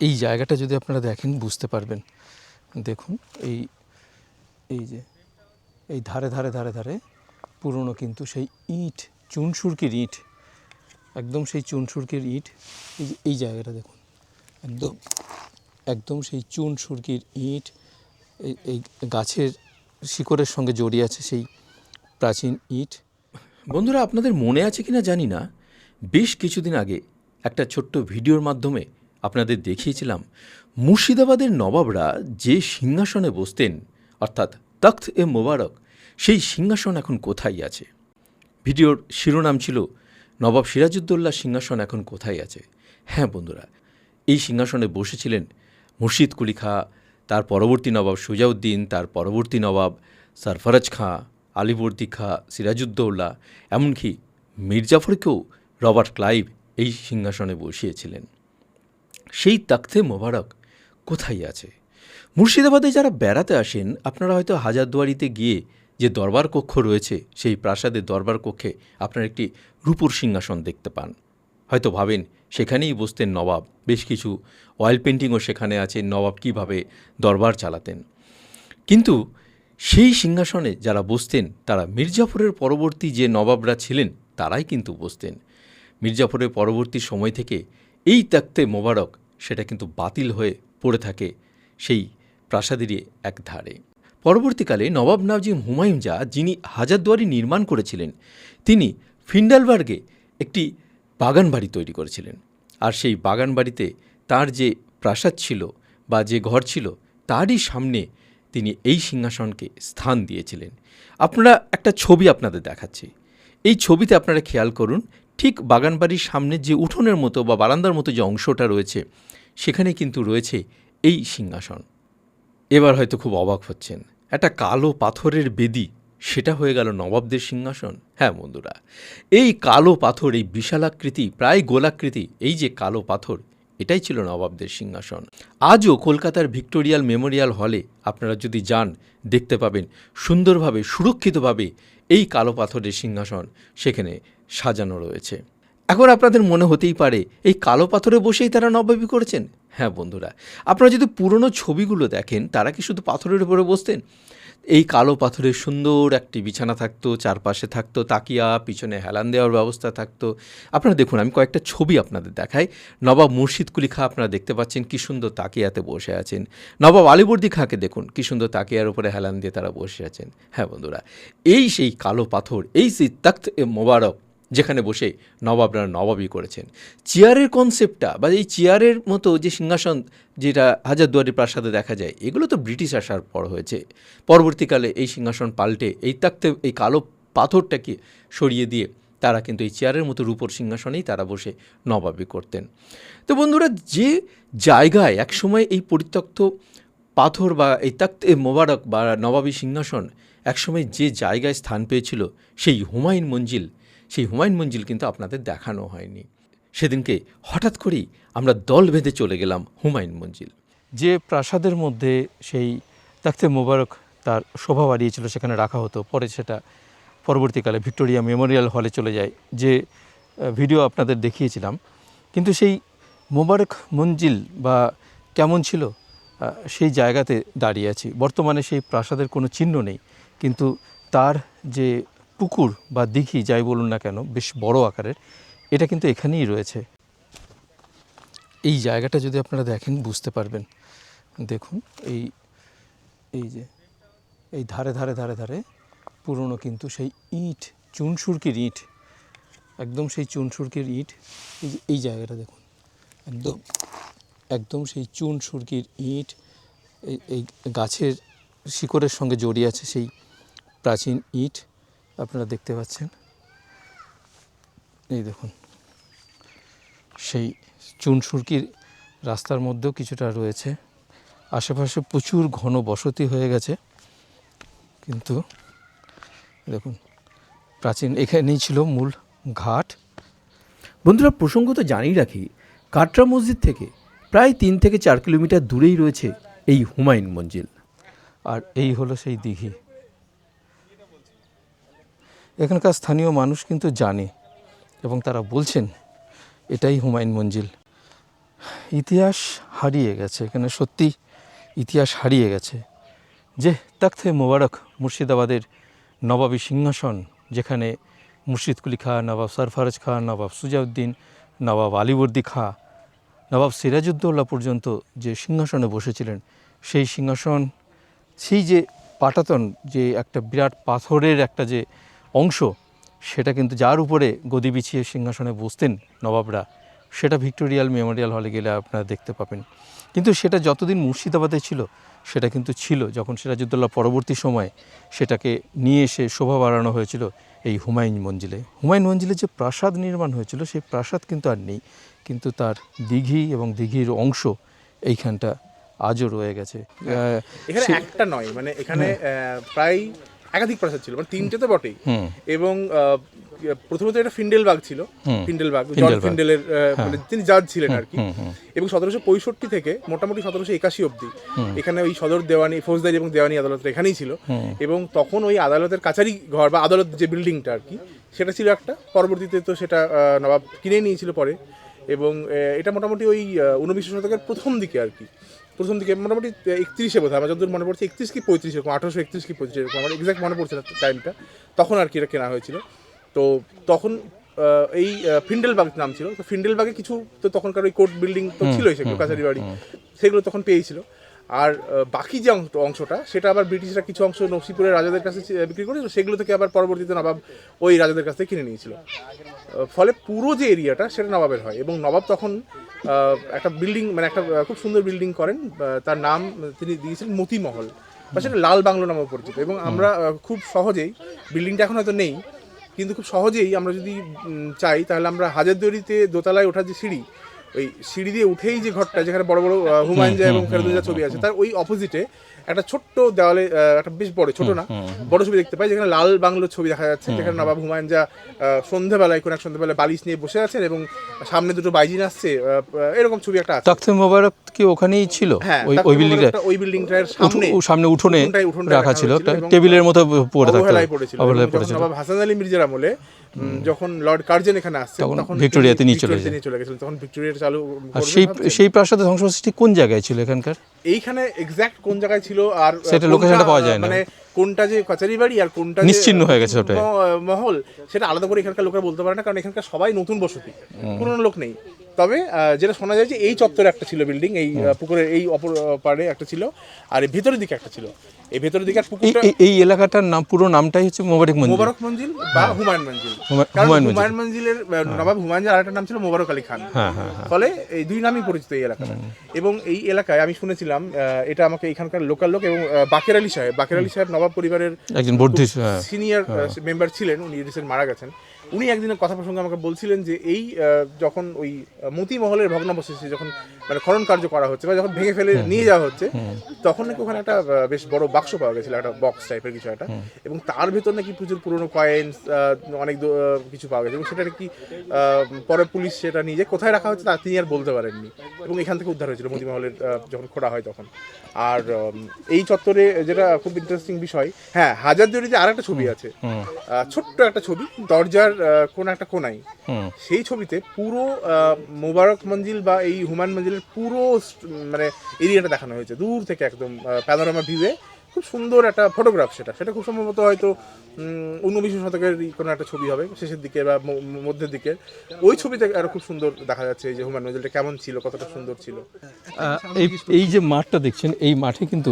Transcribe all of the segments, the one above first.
এই জায়গাটা যদি আপনারা দেখেন বুঝতে পারবেন। দেখুন এই এই যে এই ধারে ধারে ধারে ধারে পুরনো কিন্তু সেই ইট, চুনসুরকির ইট, একদম সেই চুনসুরকির ইট। এই যে এই জায়গাটা দেখুন, একদম একদম সেই চুনসুরকির ইট, এই গাছের শিকড়ের সঙ্গে জড়িয়ে আছে সেই প্রাচীন ইট। বন্ধুরা, আপনাদের মনে আছে কিনা জানি না, বেশ কিছুদিন আগে একটা ছোট্ট ভিডিওর মাধ্যমে আপনাদের দেখিয়েছিলাম মুর্শিদাবাদের নবাবরা যে সিংহাসনে বসতেন, অর্থাৎ তখ্ত এ মোবারক, সেই সিংহাসন এখন কোথায় আছে। ভিডিওর শিরোনাম ছিল নবাব সিরাজউদ্দৌলা সিংহাসন এখন কোথায় আছে। হ্যাঁ বন্ধুরা, এই সিংহাসনে বসেছিলেন মুর্শিদ কুলি খাঁ, তার পরবর্তী নবাব সুজাউদ্দিন, তার পরবর্তী নবাব সরফরাজ খাঁ, আলীবর্দী খাঁ, সিরাজউদ্দৌলা, এমনকি মির্জাফরকেও রবার্ট ক্লাইভ এই সিংহাসনে বসিয়েছিলেন। সেই তখ্তে মোবারক কোথায় আছে? মুর্শিদাবাদে যারা বেড়াতে আসেন, আপনারা হয়তো হাজারদুয়ারিতে গিয়ে যে দরবার কক্ষ রয়েছে, সেই প্রাসাদের দরবার কক্ষে আপনারা একটি রূপোর সিংহাসন দেখতে পান। হয়তো ভাবেন সেখানেই বসতেন নবাব, বেশ কিছু অয়েল পেন্টিংও সেখানে আছে, নবাব কীভাবে দরবার চালাতেন। কিন্তু সেই সিংহাসনে যারা বসতেন তারা মির্জাফরের পরবর্তী যে নবাবরা ছিলেন তারাই কিন্তু বসতেন। মির্জাফরের পরবর্তী সময় থেকে এই তখ্তে মোবারক সেটা কিন্তু বাতিল হয়ে পড়ে থাকে সেই প্রাসাদেরই এক ধারে। পরবর্তীকালে নবাব নাজিম হুমায়ুন যা, যিনি হাজারদুয়ারি নির্মাণ করেছিলেন, তিনি ফিন্ডালবার্গে একটি বাগান বাড়ি তৈরি করেছিলেন। আর সেই বাগান বাড়িতে তার যে প্রাসাদ ছিল বা যে ঘর ছিল, তারই সামনে তিনি এই সিংহাসনকে স্থান দিয়েছিলেন। আপনারা একটা ছবি আপনাদের দেখাচ্ছি। এই ছবিতে আপনারা খেয়াল করুন, ঠিক বাগানবাড়ির সামনে যে উঠোনের মতো বা বারান্দার মতো যে অংশটা রয়েছে, সেখানে কিন্তু রয়েছে এই সিংহাসন। এবার হয়তো খুব অবাক হচ্ছেন, একটা কালো পাথরের বেদি, সেটা হয়ে গেল নবাবদের সিংহাসন। হ্যাঁ বন্ধুরা, এই কালো পাথর, এই বিশালাকৃতি, প্রায় গোলাকৃতি, এই যে কালো পাথর, এটাই ছিল নবাবদের সিংহাসন। আজও কলকাতার ভিক্টোরিয়াল মেমোরিয়াল হলে আপনারা যদি যান, দেখতে পাবেন সুন্দরভাবে, সুরক্ষিতভাবে এই কালো পাথরের সিংহাসন সেখানে সাজানো রয়েছে। এখন আপনাদের মনে হতেই পারে, এই কালো পাথরে বসেই তারা নবাবি করেছেন। হ্যাঁ বন্ধুরা, আপনারা যদি পুরনো ছবিগুলো দেখেন, তারা কি শুধু পাথরের উপরে বসতেন? এই কালো পাথরের সুন্দর একটি বিছানা থাকতো, চারপাশে থাকতো তাকিয়া, পিছনে হেলান দেওয়ার ব্যবস্থা থাকতো। আপনারা দেখুন, আমি কয়েকটা ছবি আপনাদের দেখাই। নবাব মুর্শিদ কুলি খাঁ আপনারা দেখতে পাচ্ছেন কি সুন্দর তাকিয়াতে বসে আছেন। নবাব আলীবর্দী খাঁকে দেখুন কি সুন্দর তাকিয়ার উপরে হেলান দিয়ে তারা বসে আছেন। হ্যাঁ বন্ধুরা, এই সেই কালো পাথর, এই সেই তখ্ত এ মোবারক, যেখানে বসে নবাবরা নবাবি করেছেন। চেয়ারের কনসেপ্টটা বা এই চেয়ারের মতো যে সিংহাসন যেটা হাজারদুয়ারি প্রাসাদে দেখা যায়, এগুলো তো ব্রিটিশ আসার পর হয়েছে। পরবর্তীকালে এই সিংহাসন পাল্টে এই তখ্তে, এই কালো পাথরটাকে সরিয়ে দিয়ে তারা কিন্তু এই চেয়ারের মতো রূপোর সিংহাসনেই তারা বসে নবাবি করতেন। তো বন্ধুরা, যে জায়গায় একসময় এই পরিত্যক্ত পাথর বা এই তখ্তে মোবারক বা নবাবী সিংহাসন একসময় যে জায়গায় স্থান পেয়েছিল, সেই হুমায়ুন মঞ্জিল, সেই হুমায়ুন মঞ্জিল কিন্তু আপনাদের দেখানো হয়নি। সেদিনকে হঠাৎ করেই আমরা দল বেঁধে চলে গেলাম হুমায়ুন মঞ্জিল। যে প্রাসাদের মধ্যে সেই তখ্তে মোবারক তার শোভা বাড়িয়েছিল, সেখানে রাখা হতো, পরে সেটা পরবর্তীকালে ভিক্টোরিয়া মেমোরিয়াল হলে চলে যায়, যে ভিডিও আপনাদের দেখিয়েছিলাম। কিন্তু সেই মোবারক মঞ্জিল বা কেমন ছিল, সেই জায়গাতে দাঁড়িয়ে আছি। বর্তমানে সেই প্রাসাদের কোনো চিহ্ন নেই, কিন্তু তার যে পুকুর বা দিঘি যাই বলুন না কেন, বেশ বড় আকারের, এটা কিন্তু এখানেই রয়েছে। এই জায়গাটা যদি আপনারা দেখেন বুঝতে পারবেন। দেখুন এই এই যে এই ধারে ধারে ধারে ধারে পুরনো কিন্তু সেই ইট, চুনসুরকির ইট, একদম সেই চুনসুরকির ইট। এই যে এই জায়গাটা দেখুন, একদম একদম সেই চুনসুরকির ইট, এই গাছের শিকড়ের সঙ্গে জড়িয়ে আছে সেই প্রাচীন ইট, আপনারা দেখতে পাচ্ছেন। এই দেখুন, সেই চুনসুরকির রাস্তার মধ্যেও কিছুটা রয়েছে। আশেপাশে প্রচুর ঘন বসতি হয়ে গেছে, কিন্তু দেখুন প্রাচীন এখানেই ছিল মূল ঘাট। বন্ধুরা, প্রসঙ্গত জানিয়ে রাখি, কাটরা মসজিদ থেকে প্রায় 3 থেকে 4 কিলোমিটার দূরেই রয়েছে এই হুমায়ুন মঞ্জিল। আর এই হলো সেই দিঘি। এখানকার স্থানীয় মানুষ কিন্তু জানে এবং তারা বলছেন এটাই হুমায়ুন মঞ্জিল। ইতিহাস হারিয়ে গেছে, এখানে সত্যি ইতিহাস হারিয়ে গেছে। যে তখ্তে মোবারক মুর্শিদাবাদের নবাবী সিংহাসন, যেখানে মুর্শিদ কুলি খাঁ, নবাব সরফরাজ খাঁ, নবাব সুজাউদ্দিন, নবাব আলীবর্দী খাঁ, নবাব সিরাজউদ্দৌলা পর্যন্ত যে সিংহাসনে বসেছিলেন, সেই সিংহাসন, সেই যে পাটাতন, যে একটা বিরাট পাথরের একটা যে অংশ, সেটা কিন্তু যার উপরে গদি বিছিয়ে সিংহাসনে বসতেন নবাবরা, সেটা ভিক্টোরিয়াল মেমোরিয়াল হলে গেলে আপনারা দেখতে পাবেন। কিন্তু সেটা যতদিন মুর্শিদাবাদে ছিল সেটা কিন্তু ছিল, যখন সিরাজউদ্দৌলা পরবর্তী সময়ে সেটাকে নিয়ে এসে শোভা বাড়ানো হয়েছিল এই হুমায়ুন মঞ্জিলে। হুমায়ুন মঞ্জিলে যে প্রাসাদ নির্মাণ হয়েছিল সেই প্রাসাদ কিন্তু আর নেই, কিন্তু তার দিঘি এবং দিঘির অংশ এইখানটা আজও রয়ে গেছে। এখানে একটা নয়, মানে এখানে প্রায় একাধিক প্রাসাদ ছিল, মানে তিনটে তো বটেই। এবং প্রথমত এটা ফিন্ডেলবাগ ছিল, ফিন্ডেলবাগ জন ফিন্ডেলের মানে তিনি জাজ ছিলেন আর কি। এবং 1765 থেকে মোটামুটি 1781 অবধি এখানে ওই সদর দেওয়ানি, ফৌজদারি এবং দেওয়ানি আদালত এখানেই ছিল। এবং তখন ওই আদালতের কাছারি ঘর বা আদালত যে বিল্ডিংটা আর কি, সেটা ছিল একটা। পরবর্তীতে তো সেটা নবাব কিনে নিয়েছিল পরে। এবং এটা মোটামুটি ওই 19 শতকের প্রথম দিকে আর কি, প্রথম দিকে মোটামুটি 31-এ বোধ হয়, আমার যতদূর মনে পড়ছে 31 কি 35 এরকম, 1831 কি 35 এরকম, আমার এক্সাক্ট মনে পড়ছে না টাইমটা, তখন আর কি এটা কেনা হয়েছিল। তো তখন এই ফিন্ডেলবাগ নাম ছিল। তো ফিন্ডেলবাগে কিছু তো তখনকার ওই কোর্ট বিল্ডিং তো ছিলই, সেগুলো কাছারি বাড়ি, সেগুলো তখন পেয়েছিল। আর বাকি যে অংশটা, সেটা আবার ব্রিটিশরা কিছু অংশ নকশিপুরের রাজাদের কাছে বিক্রি করেছিল, সেগুলো থেকে আবার পরবর্তীতে নবাব ওই রাজাদের কাছ থেকে কিনে নিয়েছিল। ফলে পুরো যে এরিয়াটা সেটা নবাবের হয়। এবং নবাব তখন একটা বিল্ডিং, মানে একটা খুব সুন্দর বিল্ডিং করেন, তার নাম তিনি দিয়েছিলেন মতি মহল, বা সেটা লাল বাংলো নামে পরিচিত। এবং আমরা খুব সহজেই, বিল্ডিংটা এখন হয়তো নেই, কিন্তু খুব সহজেই আমরা যদি চাই তাহলে আমরা হাজারদুয়ারিতে দোতলায় ওঠার যে সিঁড়ি, ওই সিঁড়ি দিয়ে উঠেই যে ঘরটা, যেখানে বড় বড় হুমায়ুন জাহ এবং ফেরদৌসি ছবি আছে, তার ওই অপোজিটে একটা ছোট্ট দেওয়ালে একটা বেশ বড়, ছোট না বড় ছবি দেখতে পাই, যেখানে লাল বাংলোর ছবি দেখা যাচ্ছে, যেখানে নবাব হুমায়ুন জাহ সন্ধ্যাবেলায়, কোন এক সন্ধ্যাবেলায় বালিশ নিয়ে বসে আছেন এবং সামনে দুটো বাইজিন আসছে, এরকম ছবি একটা আছে। তখ্তে মোবারক কি ওখানেই ছিল? হ্যাঁ, ওই বিল্ডিংটা, ওই বিল্ডিংটার সামনে উঠোনে রাখা ছিল, টেবিলের মতো পড়ে থাকতো, অবহেলায় পড়েছিল। নবাব হাসান আলী মির্জার আমলে যখন লর্ড কার্জন এখানে আসছেন, তখন ভিক্টোরিয়াতে নিয়ে চলে গেছিলেন, তখন ভিক্টোরিয়া চালু। সেই প্রাসাদের ধ্বংসসৃষ্টি কোন জায়গায় ছিল এখানকার? এইখানে এক্স্যাক্ট কোন জায়গায় ছিল আর সেটা লোকেশনটা পাওয়া যায় না, মানে কোনটা যে কাচারি বাড়ি আর কোনটা নিশ্চিহ্ন হয়ে গেছে ওটা মহল, সেটা আলাদা করে এখানকার লোকেরা বলতে পারে না, কারণ এখানকার সবাই নতুন বসতি, পুরনো লোক নেই। তবে যেটা শোনা যায় যে এই চত্বরে একটা ছিল বিল্ডিং, এই পুকুরের এই অপর পাড়ে একটা ছিল, আর এই ভেতরের দিকে একটা ছিল। এই ভেতরের দিকে পুকুরটা, এই এলাকাটার নাম, পুরো নামটাই হচ্ছে মোবারক মঞ্জিল বা হুমায়ুন মঞ্জিল। হুমায়ুন মঞ্জিলের নবাব হুমায়ুন জাহর আরেকটা নাম ছিল মোবারক আলী খান, ফলে এই দুই নামই পরিচিত এই এলাকাটা। এবং এই এলাকায় আমি শুনেছিলাম, এটা আমাকে এখানকার লোকাল লোক এবং বাকের আলী সাহেব নবাব পরিবারের একজন সিনিয়র মেম্বার ছিলেন, উনি রিসেন্ট মারা গেছেন। উনি একদিনের কথা প্রসঙ্গে আমাকে বলছিলেন যে এই যখন ওই মতি মহলের ভগ্নাবশেষে যখন মানে খনন কার্য করা হচ্ছে বা যখন ভেঙে ফেলে নিয়ে যাওয়া হচ্ছে, তখন নাকি ওখানে একটা বেশ বড় বাক্স পাওয়া গেছিল, একটা বক্স টাইপের কিছু একটা, এবং তার ভেতর নাকি প্রচুর পুরনো কয়েন্স, অনেক কিছু পাওয়া গেছে। এবং সেটা নাকি পরে পুলিশ সেটা নিয়ে যে কোথায় রাখা হচ্ছে তা তিনি আর বলতে পারেননি, এবং এখান থেকে উদ্ধার হয়েছিল মতি মহলের যখন খোঁড়া হয় তখন। আর এই চত্বরে যেটা খুব ইন্টারেস্টিং বিষয়, হ্যাঁ, হাজারদুয়ারিতে আর একটা ছবি আছে, ছোট্ট একটা ছবি, দরজার কোন একটা কোনায়, সেই ছবিতে পুরো মোবারক মঞ্জিল বা এই হুমায়ুন মঞ্জিলের পুরো মানে এরিয়াটা দেখানো হয়েছে দূর থেকে, একদম প্যানোরামা ভিউয়ে, খুব সুন্দর একটা ফটোগ্রাফ। সেটা খুব সম্ভবত হয়তো 19 শতকের কোনো একটা ছবি হবে, শেষের দিকে বা মধ্যের দিকে। ওই ছবিতে আরো খুব সুন্দর দেখা যাচ্ছে এই যে হুমায়ুন মঞ্জিলটা কেমন ছিল, কতটা সুন্দর ছিল। এই যে মাঠটা দেখছেন, এই মাঠে কিন্তু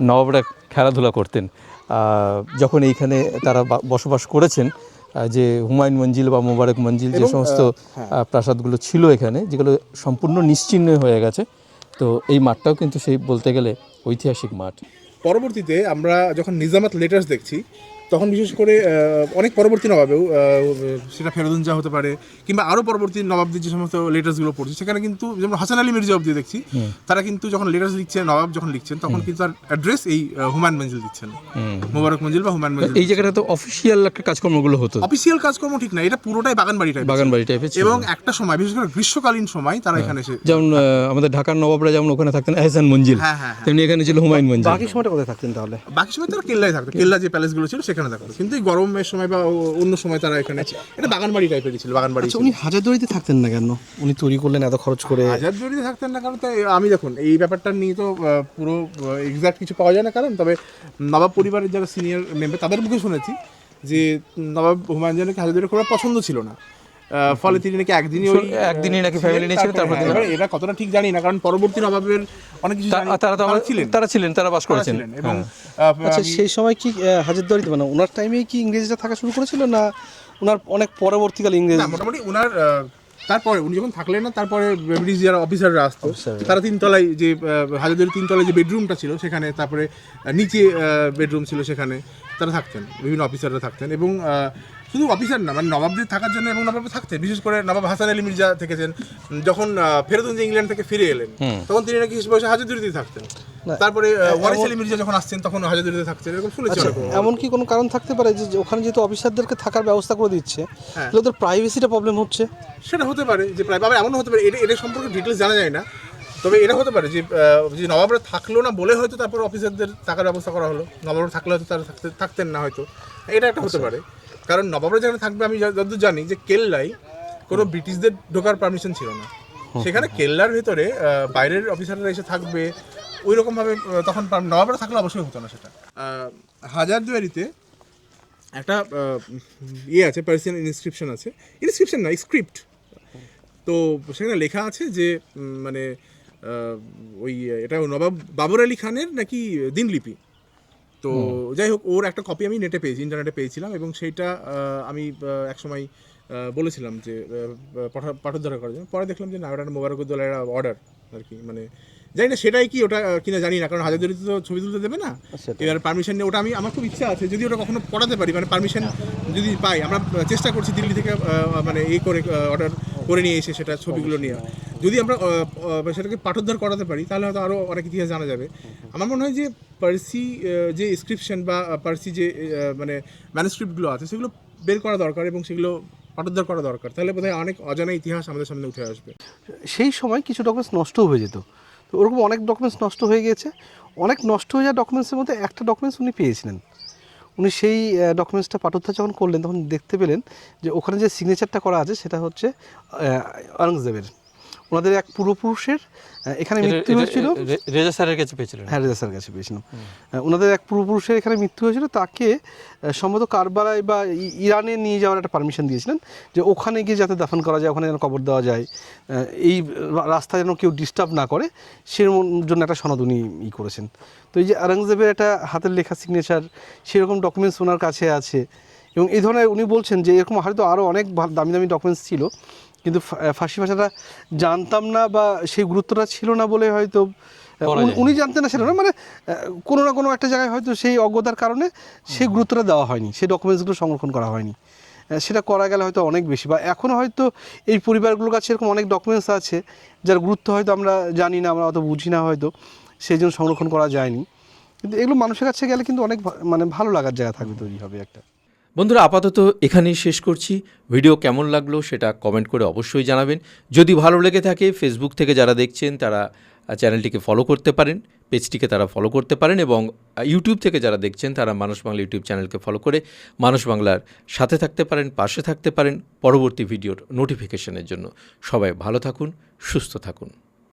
নবাবরা খেলাধুলা করতেন যখন এইখানে তারা বসবাস করেছেন। যে হুমায়ুন মঞ্জিল বা মোবারক মঞ্জিল, যে সমস্ত প্রাসাদগুলো ছিল এখানে, যেগুলো সম্পূর্ণ নিশ্চিহ্ন হয়ে গেছে, তো এই মাঠটাও কিন্তু সেই বলতে গেলে ঐতিহাসিক মাঠ। পরবর্তীতে আমরা যখন নিজামাত লেটার্স দেখছি, তখন বিশেষ করে অনেক পরবর্তী নবাবেও, সেটা ফেরদৌসি জাহ হতে পারে কিংবা আরও পরবর্তী নবাবদের যে সমস্ত লেটার্সগুলো পড়ছি, সেখানে কিন্তু যেমন হাসান আলী মির্জা অবধি দেখছি, তারা কিন্তু যখন লেটার্স লিখছেন, নবাব যখন লিখছেন, তখন কিন্তু তার অ্যাড্রেস এই হুমায়ুন মঞ্জিল দিচ্ছেন, মোবারক মঞ্জিল বা হুমায়ুন মঞ্জিল। এই জায়গাটা তো অফিসিয়াল একটা কাজকর্মগুলো হতো, অফিসিয়াল কাজকর্ম ঠিক না, এটা পুরোটাই বাগান বাড়ি টাইপের। এবং একটা সময়, বিশেষ করে গ্রীষ্মকালীন সময়, তারা এখানে এসে, যেমন আমাদের ঢাকার নবাবরা যেমন ওখানে থাকতেন এহসান মঞ্জিল, তেমনি এখানে ছিল হুমায়ুন মঞ্জিল। বাকি সময়টা কোথায় থাকতেন তাহলে? বাকি সময় তারা কেল্লায় থাকতো, কেল্লা যে প্যালেসগুলো ছিল সেখানে সেখানে থাকতো, কিন্তু এই গরমের সময় বা অন্য সময় তারা এখানে, এটা বাগানবাড়ি টাইপেরই ছিল, বাগানবাড়ি ছিল। উনি হাজারদুয়ারিতে থাকতেন না কেন? উনি তৈরি করলেন এত খরচ করে। হাজারদুয়ারিতে থাকতেন না কারণ তাই আমি দেখুন এই ব্যাপারটা নিয়ে তো পুরো এক্সাক্ট কিছু পাওয়া যায় না, কারণ তবে নবাব পরিবারের যারা সিনিয়র মেম্বার তাদের মুখে শুনেছি যে নবাব হুমায়ুন জাহানকে হাজারদুয়ারি খুব পছন্দ ছিল না, ফলে তিনি নাকি একদিনই নাকি ফ্যামিলি নিয়েছিলেন, তারপর এটা কতটা ঠিক জানি না, কারণ পরবর্তী নবাবের অনেক কিছু তারা বাস করেছেন। এবং আচ্ছা, সেই সময় কি হাজারদুয়ারিতে মানে ওনার টাইমেই কি ইংরেজরা থাকা শুরু করেছিল, না ওনার অনেক পরবর্তীকালে ইংরেজ? মোটামুটি ওনার তারপরে উনি যখন থাকলেন না, তারপরে ব্রিটিশ যারা অফিসাররা আসতো তারা তিনতলায় যে হাজারদুয়ারি তিনতলায় যে বেডরুমটা ছিল সেখানে, তারপরে নিচে বেডরুম ছিল সেখানে তারা থাকতেন, বিভিন্ন অফিসাররা থাকতেন। এবং শুধু অফিসার না, মানে নবাবদের থাকার জন্য এবং নবাব থাকতেন, বিশেষ করে নবাব হাসান আলী মির্জা থেকেছেন, যখন ফেরদৌন যে ইংল্যান্ড থেকে ফিরে এলেন তখন তিনি নাকি শেষ বয়সে হাজারদুয়ারিতেই থাকতেন। তারপরে ওয়ারিস আলী মির্জা যখন আসছেন তখন হাজারদুয়ারিতে থাকতেন, এরকম শুনেছি। এমন কি কোনো কারণ থাকতে পারে যে ওখানে যেহেতু অফিসারদেরকে থাকার ব্যবস্থা করে দিচ্ছে, ওদের প্রাইভেসিটা প্রবলেম হচ্ছে? সেটা হতে পারে, যে প্রায় এমন হতে পারে, এটা সম্পর্কে ডিটেলস জানা যায় না, তবে এটা হতে পারে যে নবাবরা থাকলো না বলে হয়তো তারপর অফিসারদের থাকার ব্যবস্থা করা হলো, নবাবরা থাকলে হয়তো তারা থাকতেন না হয়তো, এটা একটা হতে পারে। কারণ নবাবরা যেখানে থাকবে, আমি যতদূর জানি যে কেল্লায় কোনো ব্রিটিশদের ঢোকার পারমিশন ছিল না, সেখানে কেল্লার ভিতরে বাইরের অফিসাররা এসে থাকবে ওই রকমভাবে তখন নবাবরা থাকলে অবশ্যই হতো না সেটা। হাজারদুয়ারিতে একটা আছে, পার্সিয়ান ইনস্ক্রিপশন আছে, ইনস্ক্রিপশন না, স্ক্রিপ্ট। তো সেখানে লেখা আছে যে মানে ওই এটা নবাব বাবর আলী খানের নাকি দিনলিপি। তো যাই হোক, ওর একটা কপি আমি নেটে পেয়েছি, ইন্টারনেটে পেয়েছিলাম, এবং সেইটা আমি একসময় বলেছিলাম যে পাঠোদ্ধার করার জন্য। পরে দেখলাম যে না, ওটা মোবারকুদ্দৌলার অর্ডার আর কি, মানে জানি না সেটাই কি, ওটা কিনা জানি না, কারণ হাজারদুয়ারিতে তো ছবি তুলতে দেবে না, এবার পারমিশন নিয়ে ওটা আমার খুব ইচ্ছা আছে যদি ওটা কখনো পড়াতে পারি, মানে পারমিশন যদি পাই। আমরা চেষ্টা করছি দিল্লি থেকে মানে করে অর্ডার করে নিয়ে এসে সেটা ছবিগুলো নিয়ে, যদি আমরা সেটাকে পাঠোদ্ধার করাতে পারি তাহলে হয়তো আরও অনেক ইতিহাস জানা যাবে। আমার মনে হয় যে পার্সি যে ইনস্ক্রিপশন বা পার্সি যে মানে ম্যানুস্ক্রিপ্টগুলো আছে সেগুলো বের করা দরকার এবং সেগুলো পাঠোদ্ধার করা দরকার, তাহলে বোধহয় অনেক অজানা ইতিহাস আমাদের সামনে উঠে আসবে। সেই সময় কিছু ডকুমেন্টস নষ্টও হয়ে যেত, তো ওরকম অনেক ডকুমেন্টস নষ্ট হয়ে গিয়েছে। অনেক নষ্ট হয়ে যাওয়া ডকুমেন্টসের মধ্যে একটা ডকুমেন্টস উনি পেয়েছিলেন। উনি সেই ডকুমেন্টসটা পাঠোদ্ধার যখন করলেন তখন দেখতে পেলেন যে ওখানে যে সিগনেচারটা করা আছে সেটা হচ্ছে আওরঙ্গজেবের, ওনাদের এক পূর্বপুরুষের এখানে মৃত্যু হয়েছিল। রেজা স্যারের কাছে পেয়েছিলেন? হ্যাঁ, রেজা স্যারের কাছে পেয়েছিলাম। ওনাদের এক পূর্বপুরুষের এখানে মৃত্যু হয়েছিল, তাকে সম্ভবত কারবালায় বা ইরানে নিয়ে যাওয়ার একটা পারমিশন দিয়েছিলেন, যে ওখানে গিয়ে যাতে দাফন করা যায়, ওখানে যেন কবর দেওয়া যায়, এই রাস্তা যেন কেউ ডিস্টার্ব না করে, সে জন্য একটা সনদ উনি করেছেন। তো এই যে আওরঙ্গজেবের একটা হাতের লেখা সিগনেচার, সেরকম ডকুমেন্টস ওনার কাছে আছে। এবং এই ধরনের উনি বলছেন যে এরকম হয়তো আরও অনেক দামি দামি ডকুমেন্টস ছিল, কিন্তু ফার্সি ভাষাটা জানতাম না বা সেই গুরুত্বটা ছিল না বলে হয়তো উনি জানতেন না, সেটা না, মানে কোনো না কোনো একটা জায়গায় হয়তো সেই অজ্ঞতার কারণে সেই গুরুত্বটা দেওয়া হয়নি, সেই ডকুমেন্টসগুলো সংরক্ষণ করা হয়নি। সেটা করা গেলে হয়তো অনেক বেশি, বা এখনও হয়তো এই পরিবারগুলোর কাছে এরকম অনেক ডকুমেন্টস আছে যার গুরুত্ব হয়তো আমরা জানি না, আমরা অত বুঝি না, হয়তো সেই জন্য সংরক্ষণ করা যায়নি। কিন্তু এগুলো মানুষের কাছে গেলে কিন্তু অনেক মানে ভালো লাগার জায়গা থাকবে, তৈরি হবে একটা। বন্ধুরা, আপাতত এখানেই শেষ করছি। ভিডিও কেমন লাগলো সেটা কমেন্ট করে অবশ্যই জানাবেন। যদি ভালো লেগে থাকে, ফেসবুক থেকে যারা দেখছেন তারা চ্যানেলটিকে ফলো করতে পারেন, পেজটিকে তারা ফলো করতে পারেন, এবং ইউটিউব থেকে যারা দেখছেন তারা মানুষ বাংলা ইউটিউব চ্যানেলকে ফলো করে মানুষ বাংলার সাথে থাকতে পারেন, পাশে থাকতে পারেন পরবর্তী ভিডিওর নোটিফিকেশনের জন্য। সবাই ভালো থাকুন, সুস্থ থাকুন।